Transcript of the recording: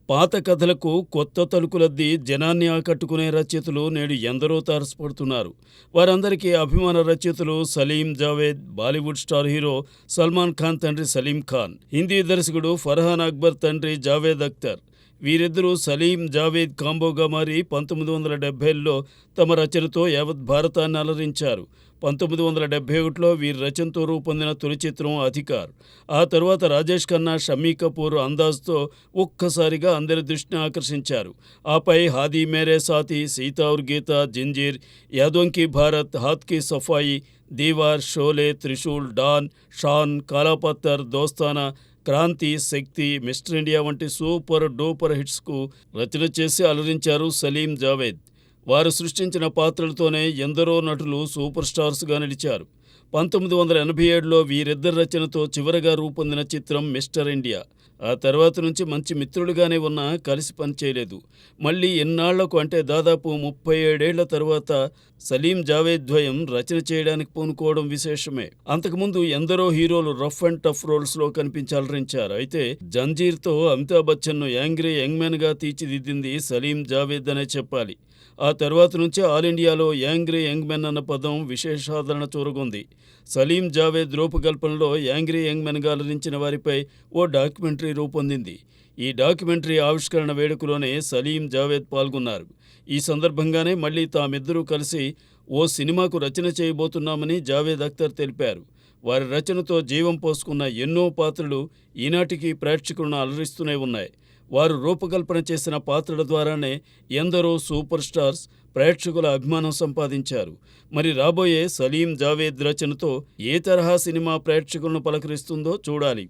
పాత కథలకు కొత్త తలుకులద్ది జనాన్ని ఆకట్టుకునే రచయితలు నేడు ఎందరో తారసపడుతున్నారు. వారందరికీ అభిమాన రచయితలు సలీం జావేద్, బాలీవుడ్ స్టార్ హీరో సల్మాన్ ఖాన్ తండ్రి సలీం ఖాన్, హిందీ దర్శకుడు ఫర్హాన్ అక్బర్ తండ్రి జావేద్ అఖ్తర్. వీరిద్దరూ సలీం జావేద్ కాంబోగా మారి 1970ల్లో తమ రచనతో యావత్ భారతాన్ని అలరించారు. 1971లో వీరి రచనతో రూపొందిన తొలి చిత్రం అధికార్. ఆ తరువాత రాజేష్ ఖన్నా, షమ్మీ కపూర్ అందాజ్తో ఒక్కసారిగా అందరి దృష్టిని ఆకర్షించారు. ఆపై హాదీ మేరే సాథీ, సీతా ఔర్ గీత, జంజీర్, యాదోं की భారత్, హాత్ కీ సఫాయి, దీవార్, షోలే, త్రిశూల్, డాన్, షాన్, కాలాపత్తర్, దోస్తానా, క్రాంతి, శక్తి, మిస్టర్ ఇండియా వంటి సూపర్ డూపర్ హిట్స్కు రచన చేసి అలరించారు సలీం జావేద్. వారు సృష్టించిన పాత్రలతోనే ఎందరో నటులు సూపర్ స్టార్స్గా నిలిచారు. 1987లో వీరిద్దరి రచనతో చివరగా రూపొందిన చిత్రం మిస్టర్ ఇండియా. ఆ తర్వాత నుంచి మంచి మిత్రులుగానే ఉన్నా కలిసి పనిచేయలేదు. మళ్ళీ ఎన్నాళ్లకు అంటే దాదాపు 37 ఏళ్ల తరువాత సలీం జావేద్ ద్వయం రచన చేయడానికి పూనుకోవడం విశేషమే. అంతకుముందు ఎందరో హీరోలు రఫ్ అండ్ టఫ్ రోల్స్లో కనిపించి అలరించారు. అయితే జంజీర్తో అమితాబ్ బచ్చన్ను యాంగ్రీ యంగ్మెన్గా తీర్చిదిద్దింది సలీం జావేద్ అనే చెప్పాలి. ఆ తర్వాత నుంచి ఆల్ ఇండియాలో యాంగ్రీ యంగ్మెన్ అన్న పదం విశేషాదరణ చూరగొంది. సలీం జావేద్ రూపకల్పనలో యాంగ్రీ యంగ్మెన్గా అలరించిన వారిపై ఓ డాక్యుమెంటరీ రూపొందింది. ఈ డాక్యుమెంటరీ ఆవిష్కరణ వేడుకలోనే సలీం జావేద్ పాల్గొన్నారు. ఈ సందర్భంగానే మళ్ళీ తామిద్దరూ కలిసి ఓ సినిమాకు రచన చేయబోతున్నామని జావేద్ అఖ్తర్ తెలిపారు. వారి రచనతో జీవం పోసుకున్న ఎన్నో పాత్రలు ఈనాటికి ప్రేక్షకులను అలరిస్తూనే ఉన్నాయి. వారు రూపకల్పన చేసిన పాత్రల ద్వారానే ఎందరో సూపర్ స్టార్స్ ప్రేక్షకుల అభిమానం సంపాదించారు. మరి రాబోయే సలీం జావేద్ రచనతో ఏ తరహా సినిమా ప్రేక్షకులను పలకరిస్తుందో చూడాలి.